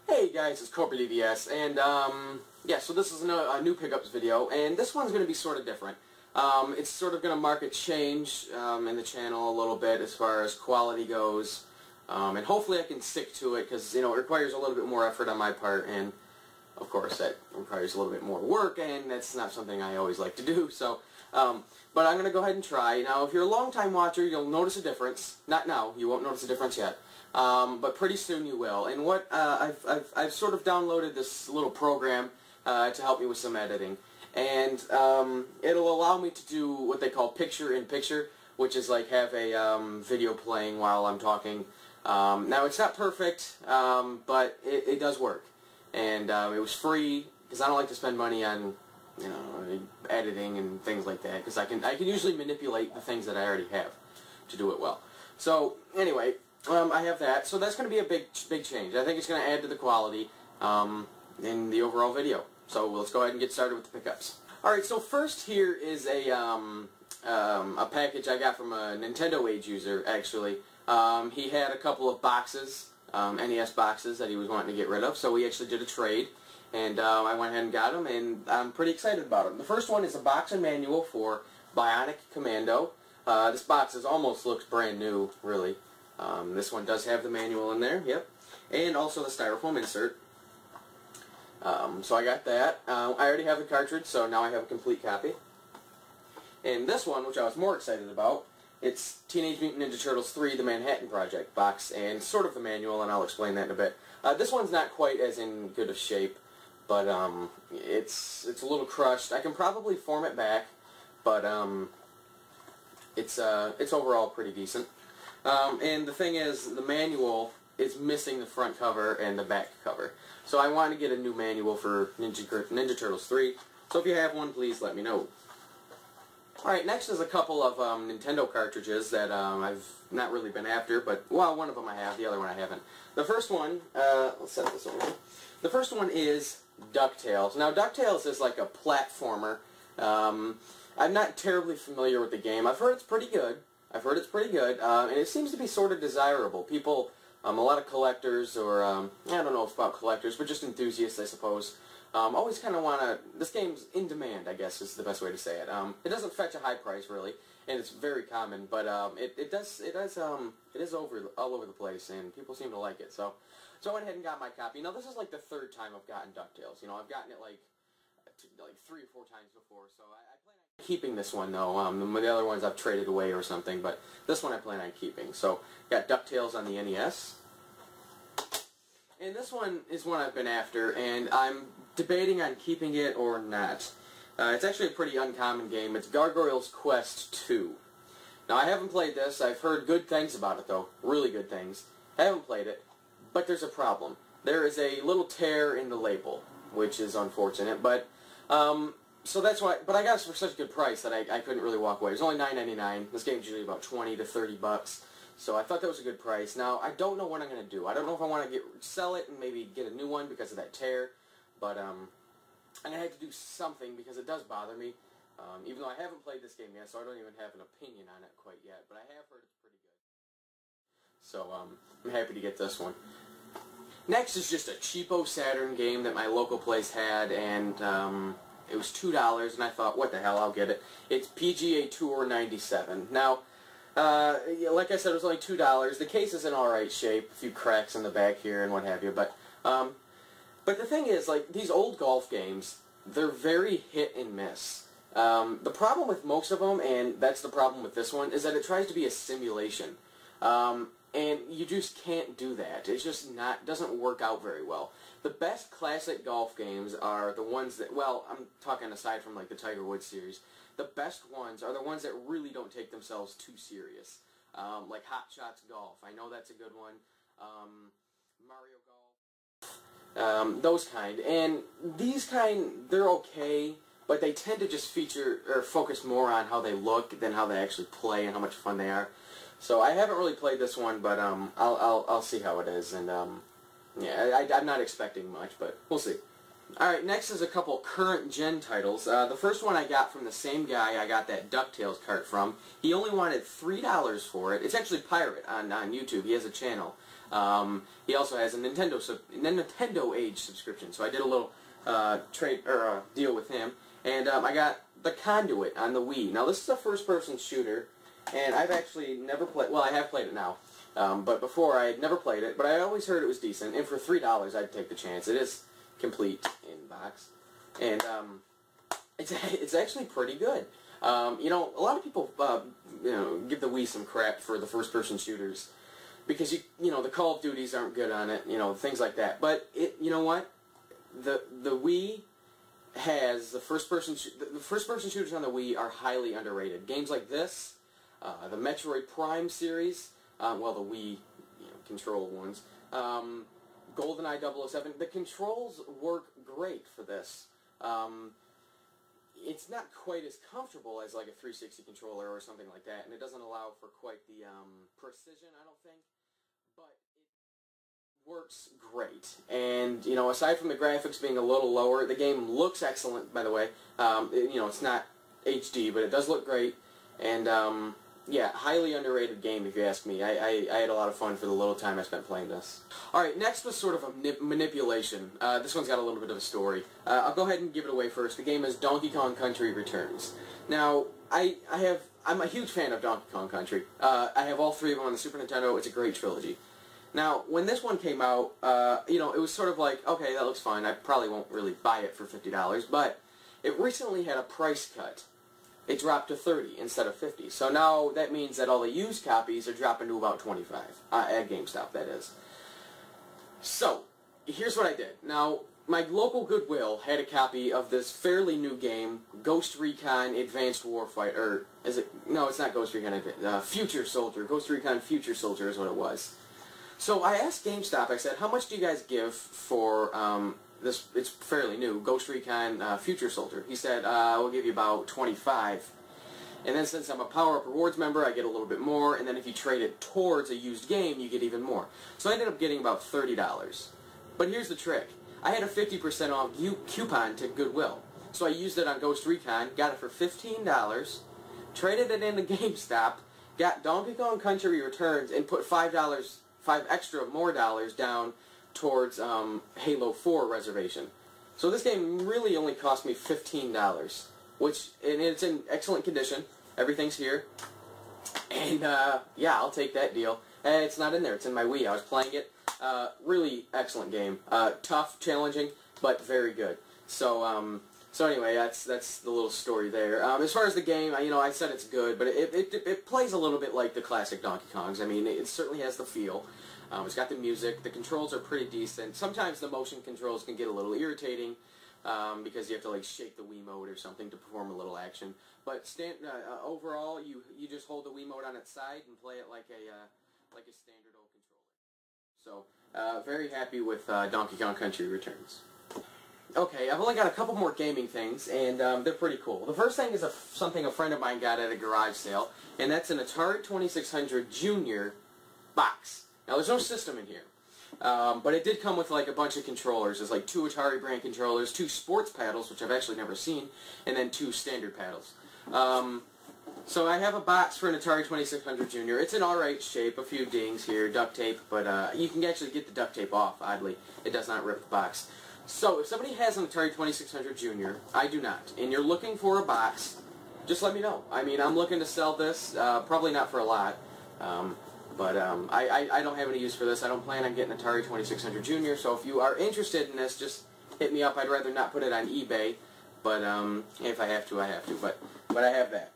Hey guys, it's cobradvs, and yeah, so this is a new pickups video, and this one's going to be sort of different. It's sort of going to mark a change in the channel a little bit as far as quality goes, and hopefully I can stick to it because, you know, it requires a little bit more effort on my part, and of course that requires a little bit more work, and that's not something I always like to do, so, but I'm going to go ahead and try. Now, if you're a long-time watcher, you'll notice a difference. Not now, you won't notice a difference yet. But pretty soon you will. And what I've sort of downloaded this little program to help me with some editing, and it'll allow me to do what they call picture-in-picture, which is like have a video playing while I'm talking. Now it's not perfect, but it does work, and it was free because I don't like to spend money on, you know, editing and things like that, because I can usually manipulate the things that I already have to do it well. So anyway. I have that, so that's going to be a big change. I think it's going to add to the quality in the overall video. So let's go ahead and get started with the pickups. Alright, so first here is a package I got from a Nintendo Age user, actually. He had a couple of boxes, NES boxes, that he was wanting to get rid of, so we actually did a trade, and I went ahead and got them, and I'm pretty excited about them. The first one is a box and manual for Bionic Commando. This box almost looks brand new, really. This one does have the manual in there, yep, and also the styrofoam insert. So I got that. I already have the cartridge, so now I have a complete copy. And this one, which I was more excited about, it's Teenage Mutant Ninja Turtles 3: The Manhattan Project box, and sort of the manual, and I'll explain that in a bit. This one's not quite as in good of shape, but it's a little crushed. I can probably form it back, but it's overall pretty decent. And the thing is, the manual is missing the front cover and the back cover. So I want to get a new manual for Ninja Turtles 3. So if you have one, please let me know. Alright, next is a couple of Nintendo cartridges that I've not really been after, but, well, one of them I have, the other one I haven't. The first one, let's set this over. The first one is DuckTales. Now, DuckTales is like a platformer. I'm not terribly familiar with the game. I've heard it's pretty good. And it seems to be sort of desirable. People, a lot of collectors, or, I don't know if about collectors, but just enthusiasts, I suppose, always kind of want to, this game's in demand, I guess, is the best way to say it. It doesn't fetch a high price, really, and it's very common, but, it is all over the place, and people seem to like it, so I went ahead and got my copy. Now, this is like the third time I've gotten DuckTales. You know, I've gotten it, like 3 or 4 times before, so I plan on keeping this one, though. The other ones I've traded away or something, but this one I plan on keeping. So, got DuckTales on the NES. And this one is one I've been after, and I'm debating on keeping it or not. It's actually a pretty uncommon game. It's Gargoyle's Quest 2. Now, I haven't played this. I've heard good things about it, though. Really good things. I haven't played it, but there's a problem. There is a little tear in the label, which is unfortunate, but so that's why, but I got it for such a good price that I couldn't really walk away. It was only $9.99. This game's usually about 20 to 30 bucks, so I thought that was a good price. Now, I don't know what I'm going to do. I don't know if I want to sell it and maybe get a new one because of that tear, but I'm going to have to do something because it does bother me, even though I haven't played this game yet, so I don't even have an opinion on it quite yet, but I have heard it's pretty good. So, I'm happy to get this one. Next is just a cheapo Saturn game that my local place had, and it was $2, and I thought, what the hell, I'll get it. It's PGA Tour 97. Now, like I said, it was only $2. The case is in alright shape, a few cracks in the back here and what have you, but the thing is, like, these old golf games, they're very hit and miss. The problem with most of them, and that's the problem with this one, is that it tries to be a simulation. And you just can't do that. It's just doesn't work out very well. The best classic golf games are the ones that, well, I'm talking aside from like the Tiger Woods series, the best ones are the ones that really don't take themselves too serious. Like Hot Shots Golf, I know that's a good one. Mario Golf. Those kind. And these kind, they're okay, but they tend to just feature or focus more on how they look than how they actually play and how much fun they are. So I haven't really played this one, but I'll see how it is, and yeah, I'm not expecting much, but we'll see. Alright, next is a couple current gen titles. The first one I got from the same guy I got that DuckTales cart from. He only wanted $3 for it. It's actually Pirate on YouTube. He has a channel. He also has a Nintendo Age subscription, so I did a little deal with him, and I got The Conduit on the Wii. Now this is a first-person shooter, and I've actually never played. Well, I have played it now, but before I had never played it. But I always heard it was decent, and for $3, I'd take the chance. It is complete in box, and it's actually pretty good. You know, a lot of people give the Wii some crap for the first-person shooters because you know the Call of Duties aren't good on it, you know, things like that. But you know what? The Wii has the first-person shooters on the Wii are highly underrated. Games like this, the Metroid Prime series, well, the Wii control ones, GoldenEye 007. The controls work great for this. It's not quite as comfortable as like a 360 controller or something like that, and it doesn't allow for quite the precision, I don't think, but it works great. And, you know, aside from the graphics being a little lower, the game looks excellent, by the way. You know, it's not HD, but it does look great, and yeah, highly underrated game if you ask me. I had a lot of fun for the little time I spent playing this. Alright, next was sort of a manipulation. This one's got a little bit of a story. I'll go ahead and give it away first. The game is Donkey Kong Country Returns. Now, I'm a huge fan of Donkey Kong Country. I have all three of them on the Super Nintendo. It's a great trilogy. Now, when this one came out, you know, it was sort of like, okay, that looks fine. I probably won't really buy it for $50, but it recently had a price cut. It dropped to $30 instead of $50. So now that means that all the used copies are dropping to about $25 at GameStop, that is. So here's what I did. Now my local Goodwill had a copy of this fairly new game, Ghost Recon Advanced Warfighter. Or is it? No, it's not Ghost Recon. Future Soldier. Ghost Recon Future Soldier is what it was. So I asked GameStop. I said, "How much do you guys give for this?" It's fairly new, Ghost Recon Future Soldier. He said, "We'll give you about $25." And then since I'm a Power Up Rewards member, I get a little bit more. And then if you trade it towards a used game, you get even more. So I ended up getting about $30. But here's the trick. I had a 50% off coupon to Goodwill. So I used it on Ghost Recon, got it for $15, traded it into GameStop, got Donkey Kong Country Returns, and put $5 extra more dollars down towards Halo 4 reservation. So this game really only cost me $15, and it's in excellent condition. Everything's here. And yeah, I'll take that deal. It's not in there. It's in my Wii. I was playing it. Really excellent game. Tough, challenging, but very good. So so anyway, that's the little story there. As far as the game, you know, I said it's good, but it plays a little bit like the classic Donkey Kongs. I mean, it certainly has the feel. It's got the music. The controls are pretty decent. Sometimes the motion controls can get a little irritating because you have to like shake the Wiimote or something to perform a little action. But overall, you just hold the Wiimote on its side and play it like a standard old controller. So very happy with Donkey Kong Country Returns. Okay, I've only got a couple more gaming things, and they're pretty cool. The first thing is something a friend of mine got at a garage sale, and that's an Atari 2600 Junior box. Now, there's no system in here, but it did come with like a bunch of controllers. There's like 2 Atari brand controllers, 2 sports paddles, which I've actually never seen, and then 2 standard paddles. So I have a box for an Atari 2600 Junior. It's in alright shape, a few dings here, duct tape, but you can actually get the duct tape off, oddly. It does not rip the box. So if somebody has an Atari 2600 Junior, I do not, and you're looking for a box, just let me know. I mean, I'm looking to sell this, probably not for a lot. But I don't have any use for this. I don't plan on getting an Atari 2600 Junior, so if you are interested in this, just hit me up. I'd rather not put it on eBay, but if I have to, I have to. But I have that.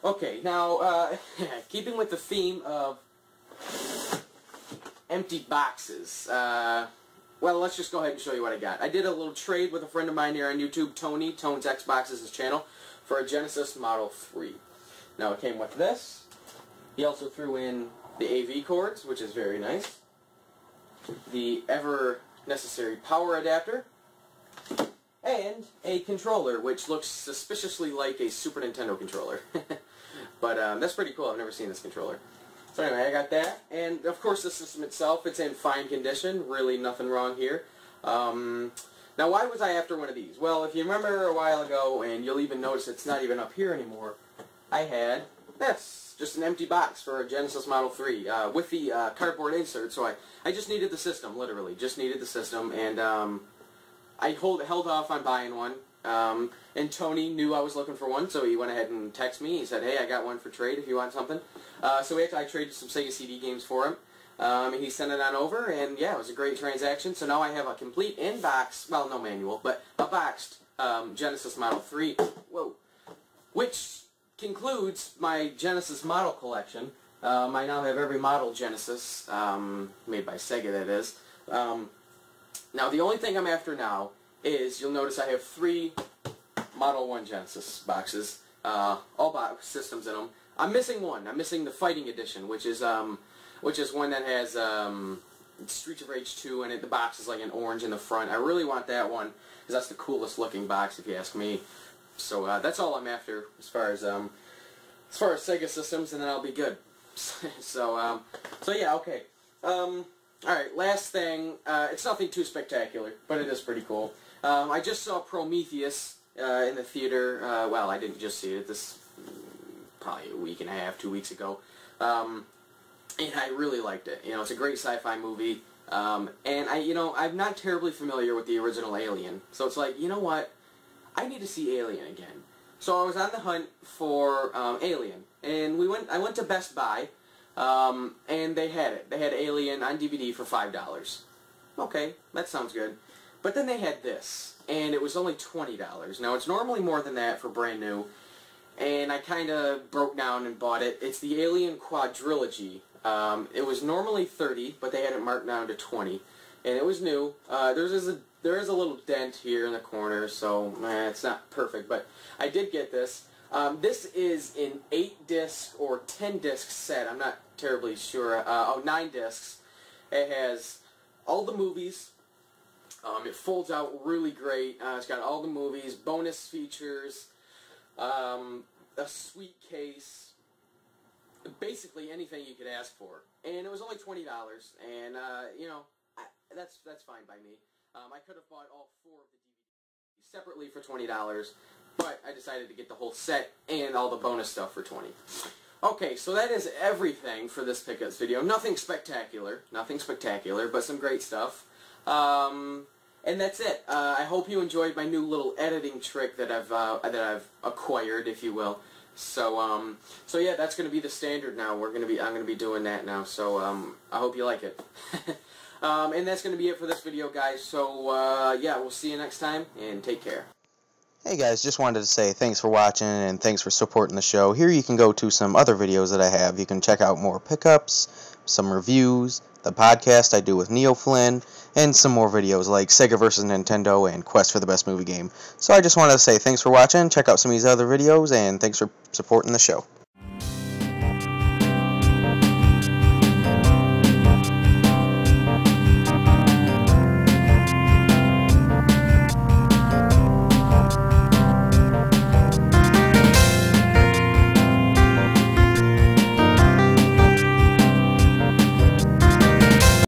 Okay, now, keeping with the theme of empty boxes, well, let's just go ahead and show you what I got. I did a little trade with a friend of mine here on YouTube, Tony. Tone's Xbox is his channel, for a Genesis Model 3. Now, it came with this. He also threw in the AV cords, which is very nice. The ever-necessary power adapter. And a controller, which looks suspiciously like a Super Nintendo controller. But that's pretty cool. I've never seen this controller. So anyway, I got that. And, of course, the system itself, it's in fine condition. Really nothing wrong here. Now, why was I after one of these? Well, if you remember a while ago, and you'll even notice it's not even up here anymore, I had That's just an empty box for a Genesis Model 3 with the cardboard insert. So I just needed the system, literally. Just needed the system, and I held off on buying one. And Tony knew I was looking for one, so he went ahead and texted me. He said, hey, I got one for trade if you want something. So I traded some Sega CD games for him. And he sent it on over, and yeah, it was a great transaction. So now I have a complete in-box, well, no manual, but a boxed Genesis Model 3, whoa, which concludes my Genesis model collection. I now have every model Genesis, made by Sega, that is. Now, the only thing I'm after now is, you'll notice I have 3 Model 1 Genesis boxes, all box systems in them. I'm missing one. I'm missing the Fighting Edition, which is one that has Streets of Rage 2 in it. The box is like an orange in the front. I really want that one, because that's the coolest looking box, if you ask me. So that's all I'm after as far as Sega systems, and then I'll be good. So yeah, okay. Alright, last thing, it's nothing too spectacular, but it is pretty cool. I just saw Prometheus in the theater. Well, I didn't just see it. This probably a week and a half, 2 weeks ago. And I really liked it. You know, it's a great sci-fi movie. And I'm not terribly familiar with the original Alien. So it's like, you know what? I need to see Alien again. So I was on the hunt for Alien. And I went to Best Buy, and they had it. They had Alien on DVD for $5. Okay, that sounds good. But then they had this, and it was only $20. Now, it's normally more than that for brand new, and I kind of broke down and bought it. It's the Alien Quadrilogy. It was normally $30, but they had it marked down to $20, and it was new. There is a little dent here in the corner, so it's not perfect, but I did get this. This is an 8-disc or 10-disc set. I'm not terribly sure. 9 discs. It has all the movies. It folds out really great. It's got all the movies, bonus features, a sweet case, basically anything you could ask for. And it was only $20, and that's fine by me. I could have bought all 4 of the DVDs separately for $20, but I decided to get the whole set and all the bonus stuff for $20. Okay, so that is everything for this pickups video. Nothing spectacular, but some great stuff. And that's it. I hope you enjoyed my new little editing trick that I've acquired, if you will. So yeah, that's going to be the standard now. I'm going to be doing that now. So I hope you like it. And that's going to be it for this video, guys. So yeah, we'll see you next time, and take care. Hey guys, just wanted to say thanks for watching and thanks for supporting the show. Here you can go to some other videos that I have. You can check out more pickups, some reviews, the podcast I do with Neo Flynn, and some more videos like Sega vs. Nintendo and Quest for the Best Movie Game. So I just wanted to say thanks for watching, check out some of these other videos, and thanks for supporting the show.